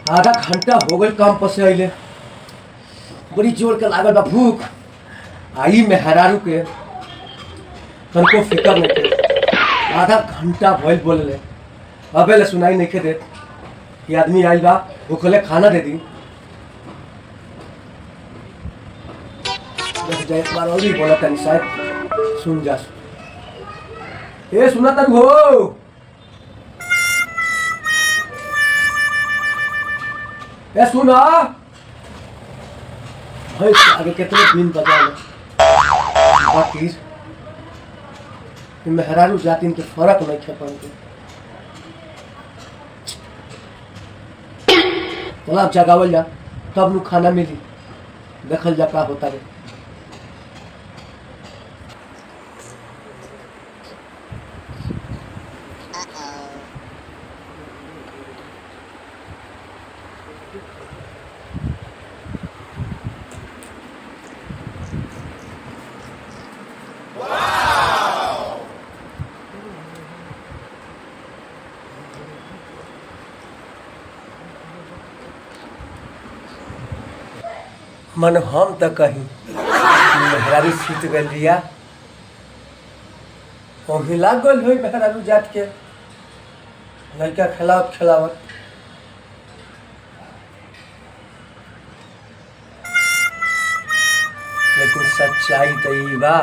आधा घंटा हो गई काम पर से अइले। बड़ी जोर के लागल बा भूख। आई मेहरारू के तनको फिकर नहीं थे। आधा घंटा भइल बोलले, अबे ले सुनाई नहीं के दे कि आदमी आइल बा भूखले खाना दे दी। देख जा एक बार और ही बोला तनी शायद सुन जा। ए सुना तन हो। ए सुना भाई आगे कितने दिन बजा ले बाकी मेहरारू जातिन के फर्क नहीं खे पाते। चला अब जगावल जा तब नु खाना मिली। देखल जा का होता रे। मन हम तो कहीं मेहरारू सीत गल दिया वही लाग गल हो मेहरारू जात के लड़का खिलावत खिलावत। लेकिन सच्चाई तो ई बा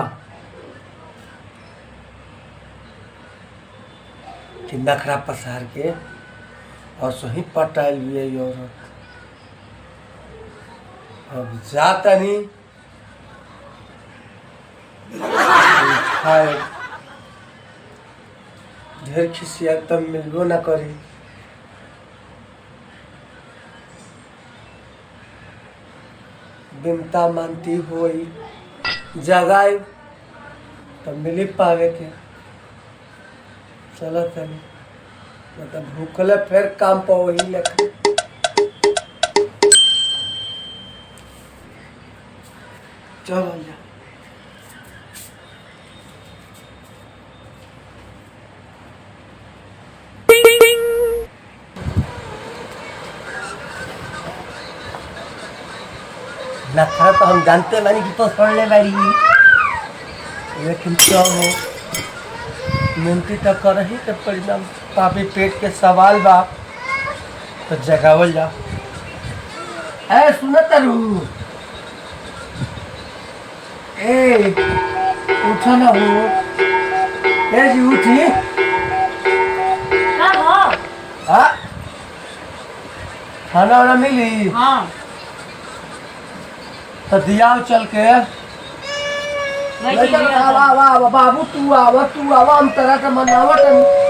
कि नखरा पसार के और सही पटाइल भी है औरत। अब जाता नहीं ढेर खिसिया तब मिलबो ना करी। बिनता मानती होई जगाए तब मिली पावे के। चलो तनी मतलब भूखले फिर काम पर वही लेकर चलो जा। नखरा तो हम जानते बानी कि तो छोड़ने वाली, लेकिन क्या हो मिनती तो कर ही के परिणाम पापी पेट के सवाल बा तो जगावल जा। ए सुनत रू ए उठो ना हो। ए जी उठी। हाँ खाना वाना मिली। हाँ तो दिया चल के बाबू तू आवा हम तरह का मनावट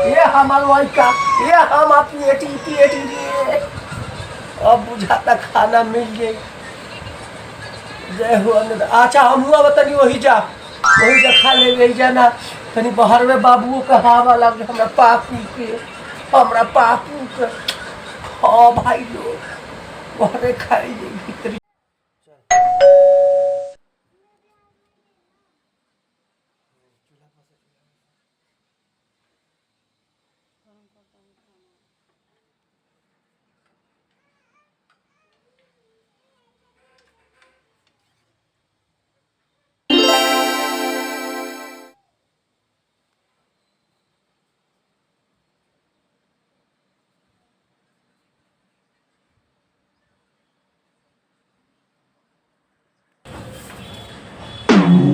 ये हमार का ये हम अपनी एटी अब बुझाता खाना मिल गई। जय हो। अच्छा हम हुआ बतानी वही जा खा ले गई जाना तनी बाहर में बाबू का हवा लग हमरा पापू के। हाँ भाई लोग वहरे खाई भीतरी।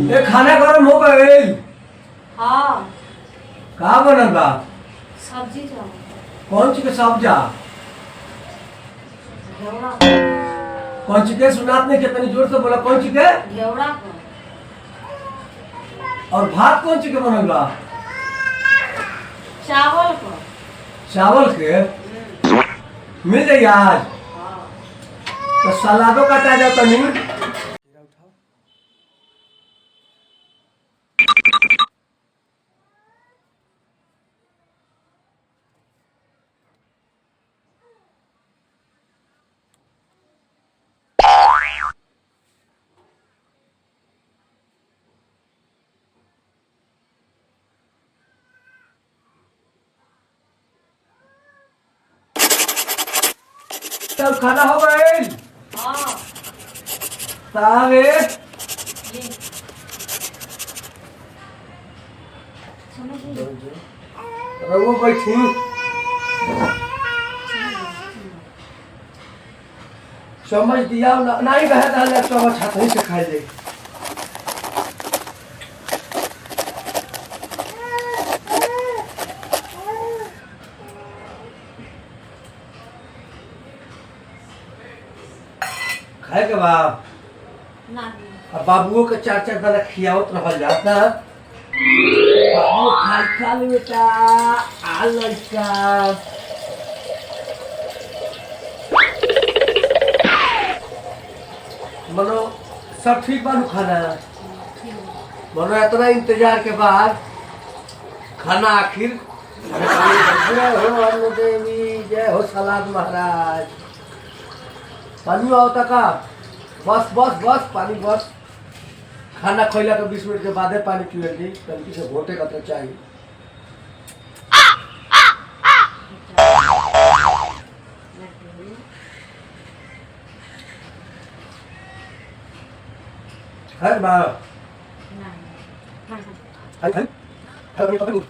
ये खाना गरम हो गई। हाँ कहाँ बनल बा? सब्जी चावल। कौन चीज के सब्जा? घेवड़ा कौन चीज के सुनात नहीं कितनी जोर से बोला कौन चीज के? घेवड़ा को। और भात कौन चीज के बनल बा? चावल को। चावल के मिल जाई आज। हाँ तो सलादो काटा जाता नहीं। तब खाना हो गए हाँ साहब ये समझ ली रघु बैठी समझ दिया नहीं कहे था समझ हाथ ही से खाए दे खाए के बाद नहीं अब बाबुओं के चार चार दाना खियावत रहल जाता बाबू खा ले बेटा आ लड़का मनो सब ठीक बानू खाना मनो इतना इंतजार के बाद खाना आखिर जय हो अन्न देवी जय हो सलाद महाराज पानी आवता का बस बस बस पानी बस खाना खैला के 20 मिनट के बाद पानी पियल दी टंकी से घोटे का तो चाहिए है बा है है है